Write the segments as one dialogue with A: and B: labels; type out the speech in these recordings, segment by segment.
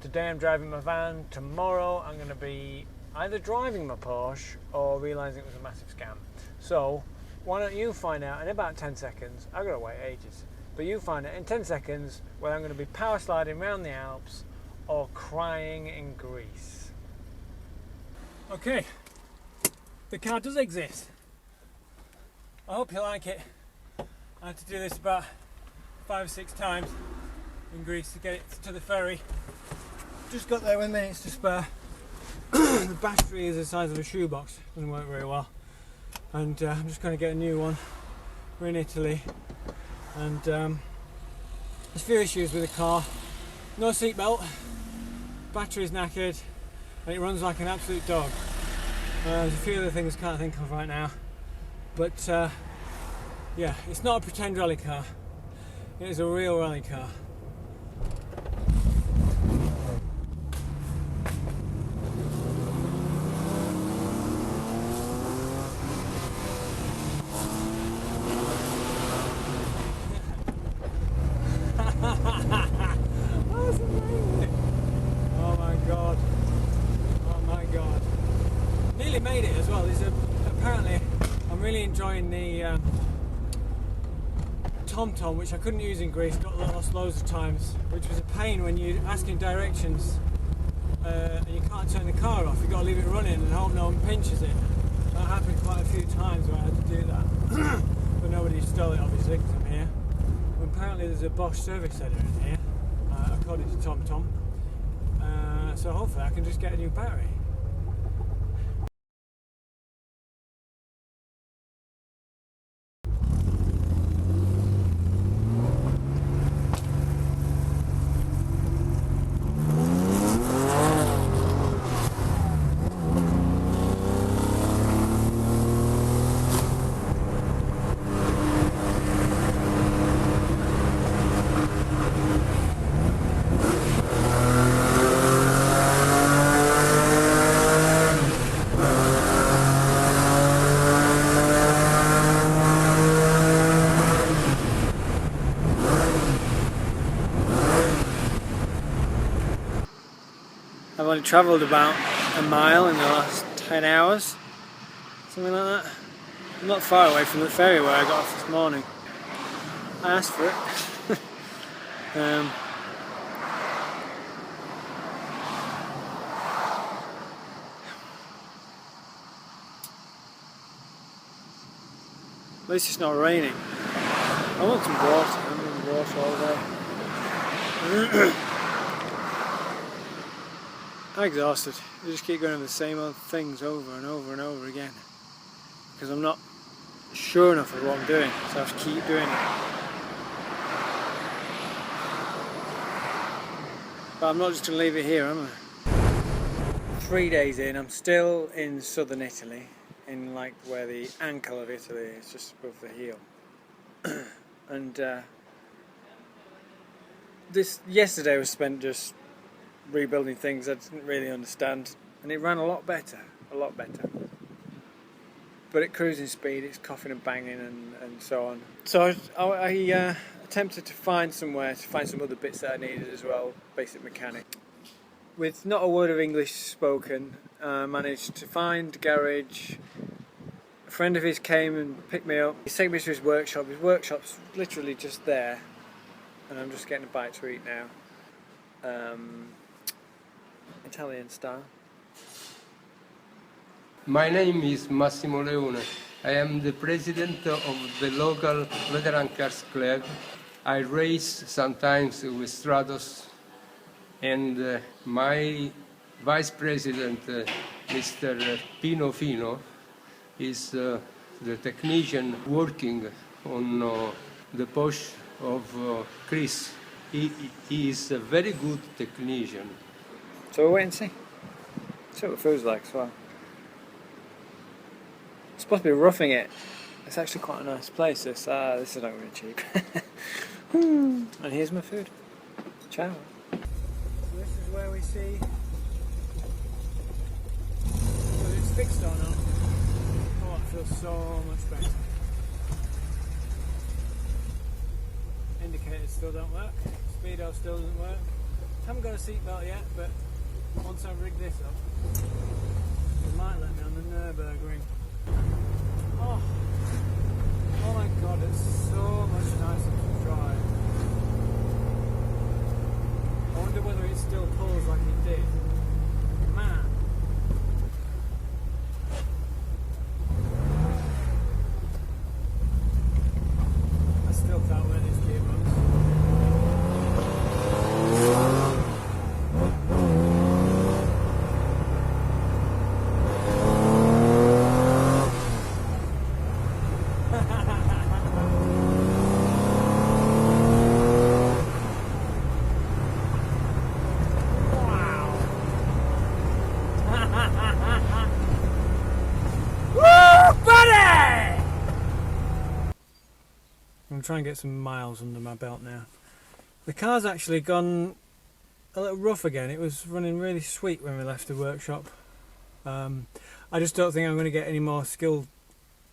A: Today I'm driving my van. Tomorrow I'm going to be either driving my Porsche or realising it was a massive scam. So why don't you find out in about 10 seconds, I've got to wait ages, but you find out in 10 seconds whether I'm going to be power sliding around the Alps or crying in Greece. Okay, the car does exist. I hope you like it. I had to do this about 5 or 6 times in Greece to get it to the ferry. Just got there with minutes to spare. The battery is the size of a shoebox, doesn't work very well, and I'm just going to get a new one. We're in Italy, and there's a few issues with the car. No seatbelt, battery's knackered, and it runs like an absolute dog. There's a few other things I can't think of right now, but yeah, it's not a pretend rally car, it is a real rally car. Oh my god. Oh my god. Nearly made it as well. Apparently I'm really enjoying the TomTom, which I couldn't use in Greece, got lost loads of times, which was a pain when you're asking directions and you can't turn the car off. You've got to leave it running and hope no one pinches it. That happened quite a few times where I had to do that. But nobody stole it, obviously, because I'm here. And apparently there's a Bosch service centre in here, according to TomTom. So hopefully I can just get a new battery. I've only travelled about a mile in the last 10 hours, something like that. I'm not far away from the ferry where I got off this morning. I asked for it. At least it's not raining. I want some water. I'm in water all day. I'm exhausted. I just keep going over the same old things over and over and over again because I'm not sure enough of what I'm doing, so I have to keep doing it. But I'm not just going to leave it here, am I? 3 days in, I'm still in southern Italy, in like where the ankle of Italy is, just above the heel. And yesterday was spent just rebuilding things I didn't really understand, and it ran a lot better. But at cruising speed it's coughing and banging and so on. So I attempted to find some other bits that I needed as well, basic mechanic. With not a word of English spoken, managed to find a garage. A friend of his came and picked me up. He took me to his workshop. His workshop's literally just there, and I'm just getting a bite to eat now. Italian style.
B: My name is Massimo Leone. I am the president of the local veteran cars club. I race sometimes with Stratos, and my vice president, Mr. Pino Fino, is the technician working on the Porsche of Chris. He is a very good technician.
A: So we'll wait and see. See what the food's like as well. It's supposed to be Roughing It. It's actually quite a nice place. This is not really cheap. And here's my food. Ciao. So this is where we see whether it's fixed or not. Oh, it feels so much better. Indicators still don't work. Speedo still doesn't work. Haven't got a seatbelt yet, but once I rig this up, it might let me on the Nürburgring. Oh my god, it's so much nicer to drive. I wonder whether it still pulls like it did. Man. I still can't wear these gearbox. I'm trying to get some miles under my belt now. The car's actually gone a little rough again. It was running really sweet when we left the workshop. I just don't think I'm going to get any more skilled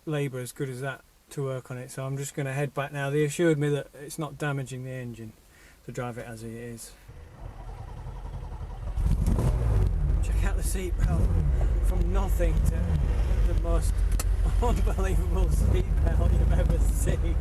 A: labour as good as that to work on it, so I'm just going to head back now. They assured me that it's not damaging the engine to drive it as it is. Check out the seatbelt. From nothing to the most unbelievable seatbelt you've ever seen.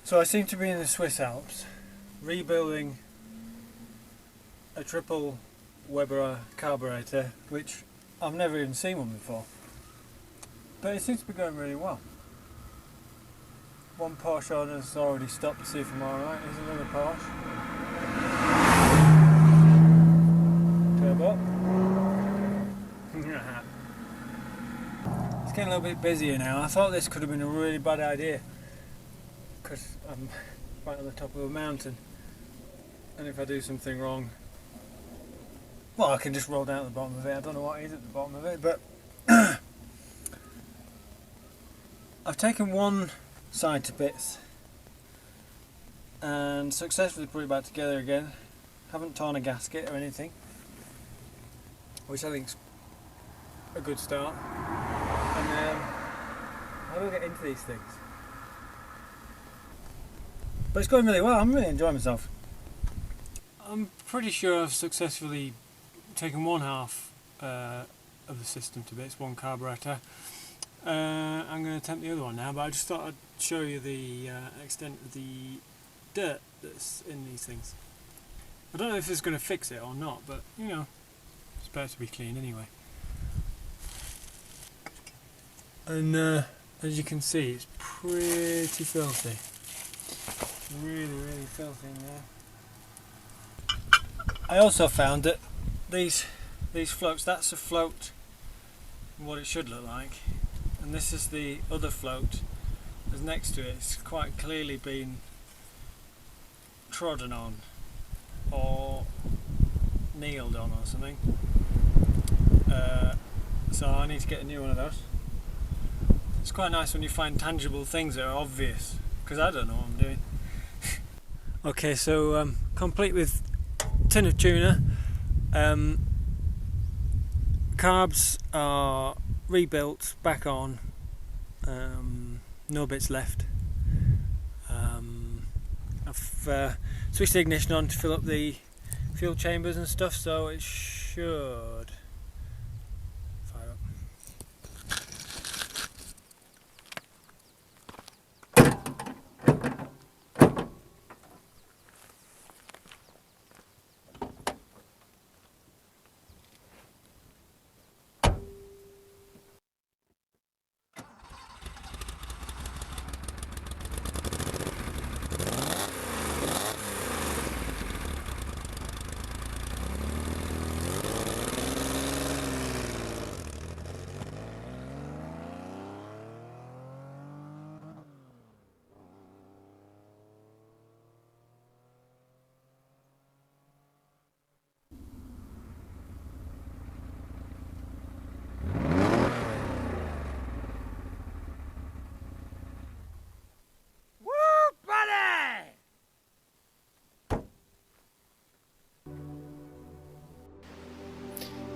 A: So I seem to be in the Swiss Alps, rebuilding a triple Weber carburetor, which I've never even seen one before. But it seems to be going really well. One Porsche owner's already stopped to see if I'm alright. Here's another Porsche. Turbo. It's getting a little bit busier now. I thought this could have been a really bad idea, because I'm right on the top of a mountain, and if I do something wrong, well, I can just roll down at the bottom of it. I don't know what is at the bottom of it, but I've taken one side to bits and successfully put it back together again. Haven't torn a gasket or anything, which I think's a good start. And how do I get into these things? But it's going really well. I'm really enjoying myself. I'm pretty sure I've successfully taken one half of the system to bits, one carburetor. I'm going to attempt the other one now, but I just thought I'd show you the extent of the dirt that's in these things. I don't know if it's going to fix it or not, but you know, it's better to be clean anyway. And as you can see, it's pretty filthy. Really, really filthy in there. I also found that these floats, that's a float, what it should look like, and this is the other float that's next to it. It's quite clearly been trodden on or nailed on or something. So I need to get a new one of those. It's quite nice when you find tangible things that are obvious, because I don't know what I'm doing. Okay, so complete with tin of tuna. Carbs are rebuilt, back on, no bits left. I've switched the ignition on to fill up the fuel chambers and stuff, so it should fire up.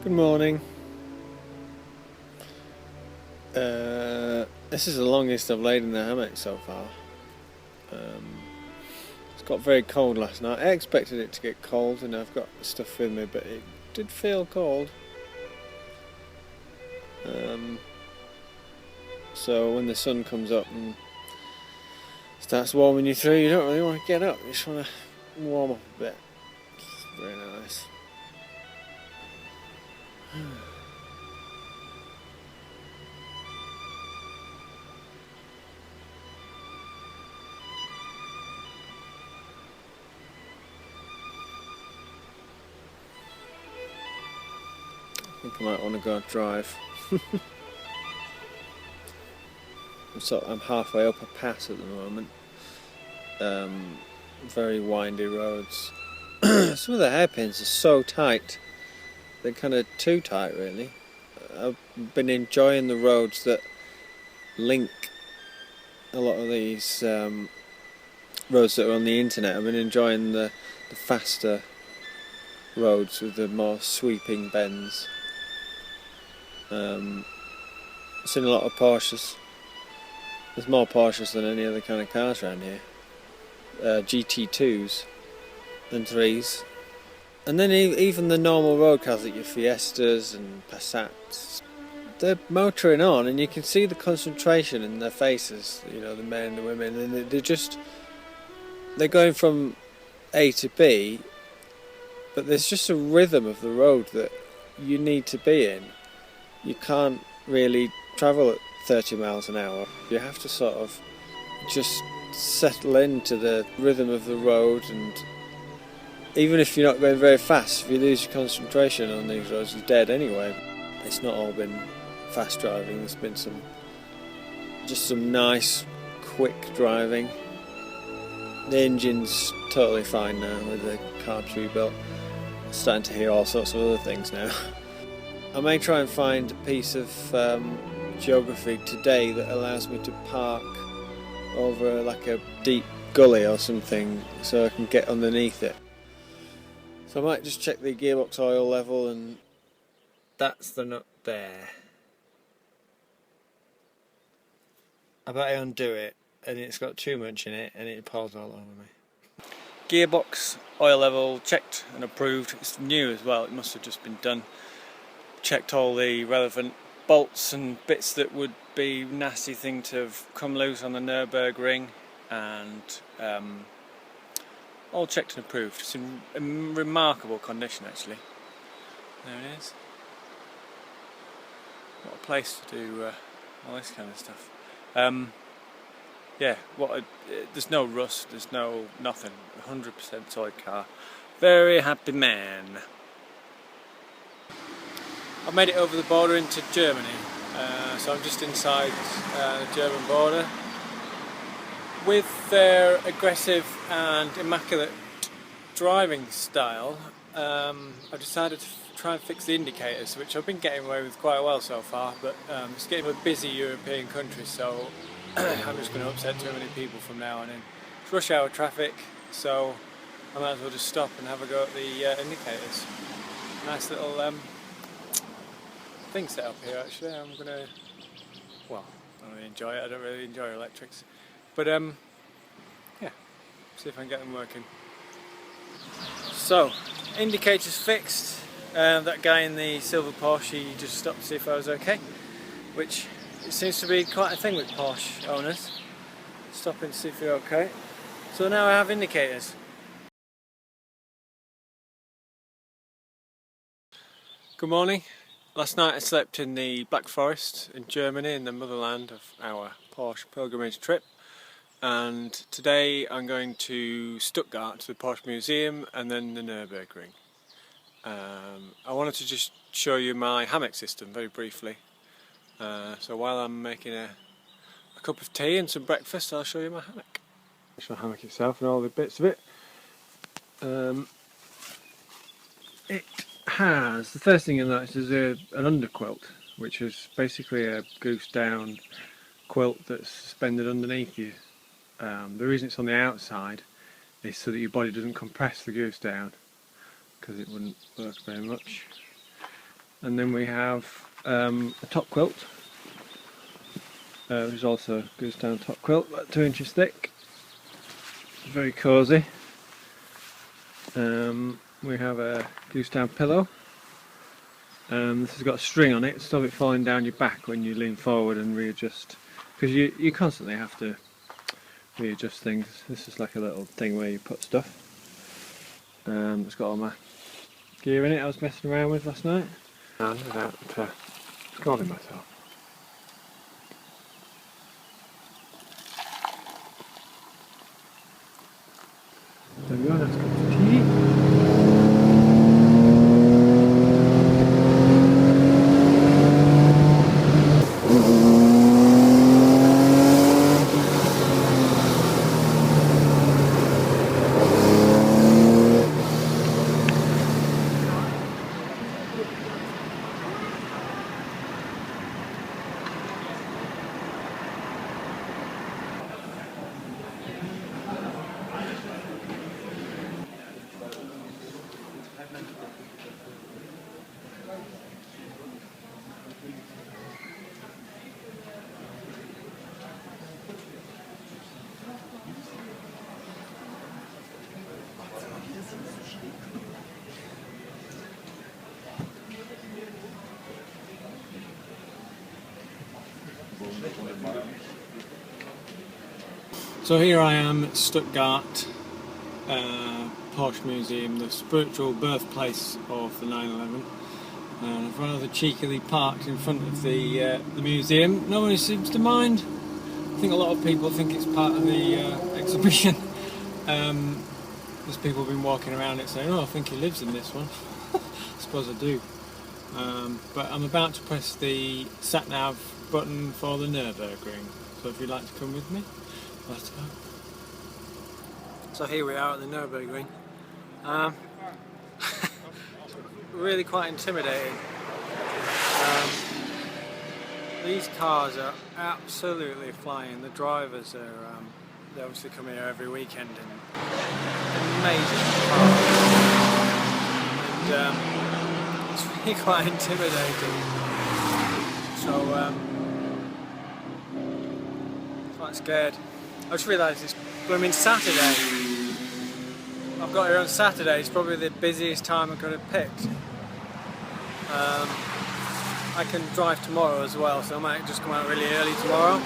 A: Good morning. This is the longest I've laid in the hammock so far. It's got very cold last night. I expected it to get cold, and I've got stuff with me, but it did feel cold. So when the sun comes up and starts warming you through, you don't really want to get up. You just want to warm up a bit. It's very nice. I think I might want to go drive. I'm halfway up a pass at the moment. Very windy roads. Some of the hairpins are so tight. They're kind of too tight, really. I've been enjoying the roads that link a lot of these roads that are on the internet. I've been enjoying the faster roads with the more sweeping bends. I've seen a lot of Porsches. There's more Porsches than any other kind of cars around here. GT2s and 3s. And then even the normal road cars like your Fiestas and Passats, they're motoring on, and you can see the concentration in their faces, you know, the men and the women, and they're just
C: they're going from A to B, but there's just a rhythm of the road that you need to be in. You can't really travel at 30 miles an hour. You have to sort of just settle into the rhythm of the road, and even if you're not going very fast, if you lose your concentration on these roads, you're dead anyway. It's not all been fast driving, there's been some nice, quick driving. The engine's totally fine now with the carbs rebuilt. I'm starting to hear all sorts of other things now. I may try and find a piece of geography today that allows me to park over like a deep gully or something so I can get underneath it. So I might just check the gearbox oil level, and that's the nut there. I bet I undo it and it's got too much in it and it pours all over me. Gearbox oil level checked and approved. It's new as well, it must have just been done. Checked all the relevant bolts and bits that would be nasty thing to have come loose on the Nürburgring, and all checked and approved. It's in remarkable condition actually. There it is. What a place to do all this kind of stuff. Yeah, there's no rust, there's no nothing. 100% toy car. Very happy man. I've made it over the border into Germany, so I'm just inside the German border. With their aggressive and immaculate driving style, I've decided to try and fix the indicators, which I've been getting away with quite well so far, but it's getting a busy European country, so I'm just going to upset too many people from now on in. It's rush hour traffic, so I might as well just stop and have a go at the indicators. Nice little thing set up here actually. I'm going to, well, I don't really enjoy it, I don't really enjoy electrics, but yeah, see if I can get them working. So, indicators fixed. That guy in the silver Porsche, he just stopped to see if I was okay, which it seems to be quite a thing with Porsche owners, stopping to see if you're okay. So now I have indicators. Good morning. Last night I slept in the Black Forest in Germany, in the motherland of our Porsche Pilgrimage trip, and today I'm going to Stuttgart to the Porsche Museum and then the Nürburgring. I wanted to just show you my hammock system very briefly. So while I'm making a cup of tea and some breakfast, I'll show you my hammock. It's my hammock itself and all the bits of it. It has, the first thing you'll notice is an underquilt, which is basically a goose down quilt that's suspended underneath you. The reason it's on the outside is so that your body doesn't compress the goose down, because it wouldn't work very much. And then we have a top quilt, which is also a goose down top quilt, about 2 inches thick. Very cosy. We have a goose down pillow. This has got a string on it to stop it falling down your back when you lean forward and readjust, because you constantly have to readjust things. This is like a little thing where you put stuff. It's got all my gear in it I was messing around with last night. And without scalding myself. There we go, that's good for tea. So here I am at Stuttgart, Porsche Museum, the spiritual birthplace of the 911. And I've rather cheekily parked in front of the museum. Nobody seems to mind. I think a lot of people think it's part of the exhibition. There's people been walking around it saying, "Oh, I think he lives in this one." I suppose I do. But I'm about to press the sat-nav button for the Nürburgring. So if you'd like to come with me, let's go. So here we are at the Nürburgring. Really quite intimidating. These cars are absolutely flying. The drivers are they obviously come here every weekend and amazing cars. And it's really quite intimidating. So quite scared. I just realised it's blooming Saturday. I've got here on Saturday. It's probably the busiest time I could have picked. I can drive tomorrow as well, so I might just come out really early tomorrow.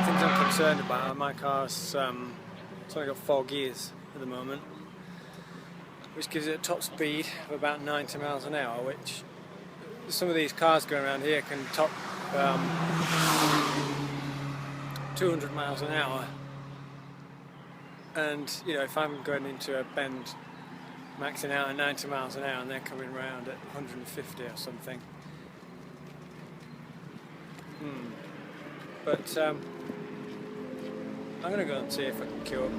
C: Things I'm concerned about. My car's it's only got 4 gears at the moment, which gives it a top speed of about 90 miles an hour, which some of these cars going around here can top 200 miles an hour. And you know, if I'm going into a bend maxing out at 90 miles an hour and they're coming around at 150 or something. But I'm going to go and see if I can queue up.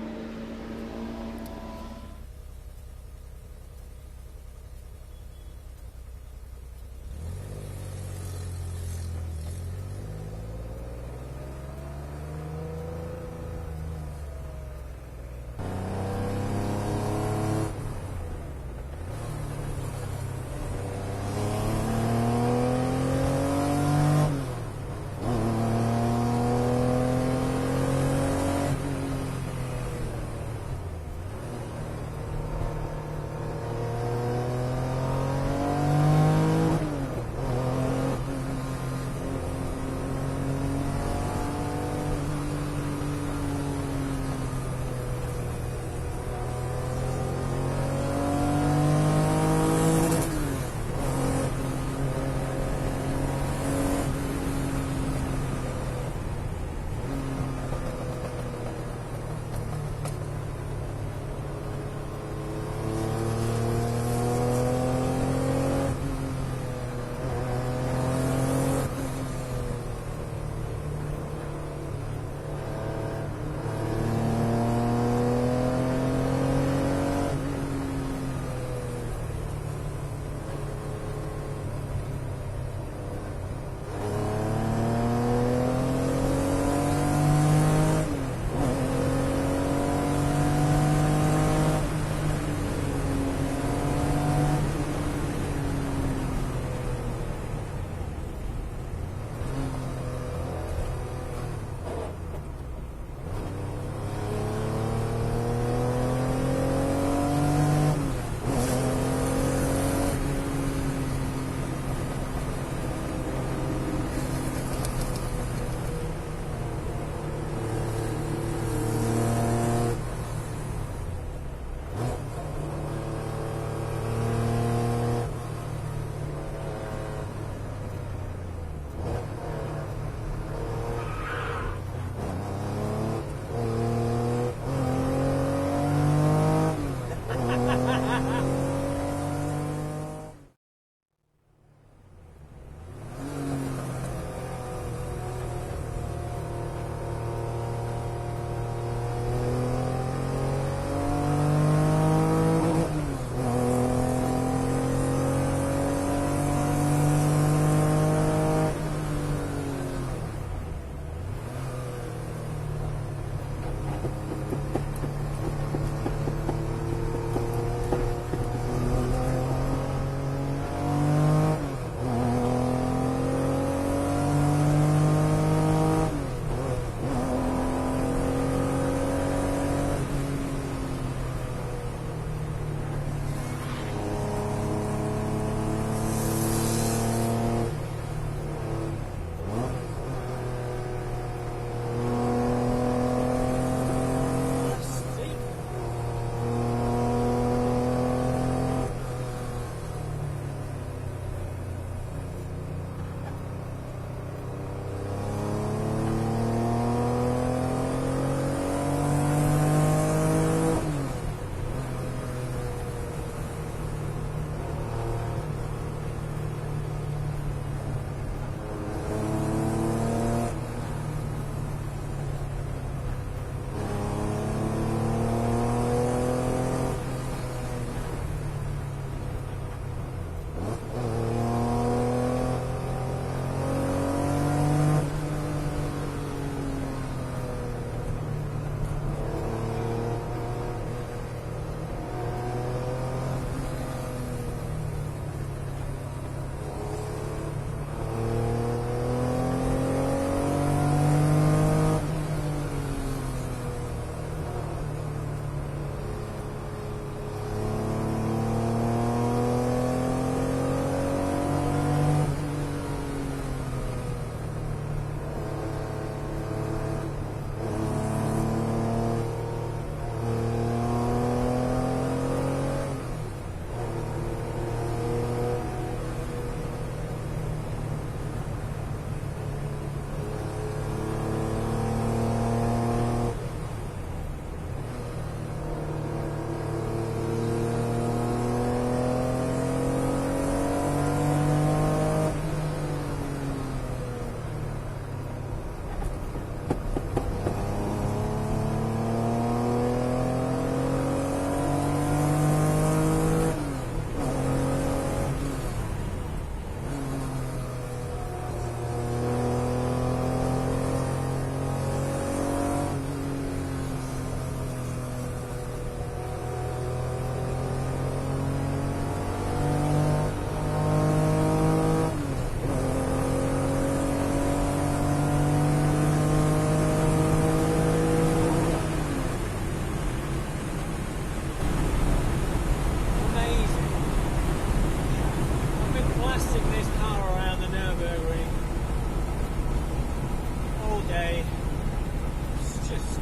A: just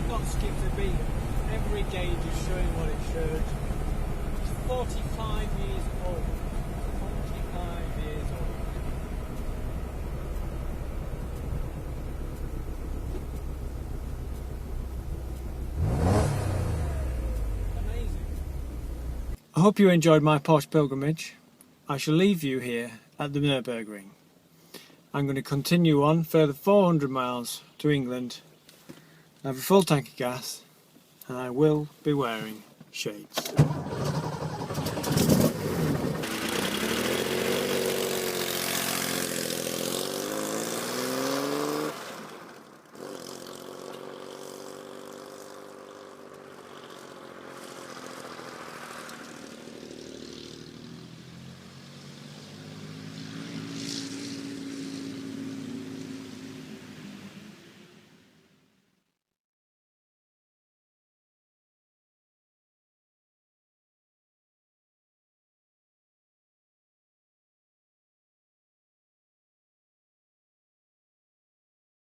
A: not skipped a beat. Every gauge is showing what it should. It's 45 years old. 45 years old. Amazing. I hope you enjoyed my Porsche Pilgrimage. I shall leave you here at the Nürburgring. I'm going to continue on further 400 miles to England. I have a full tank of gas and I will be wearing shades.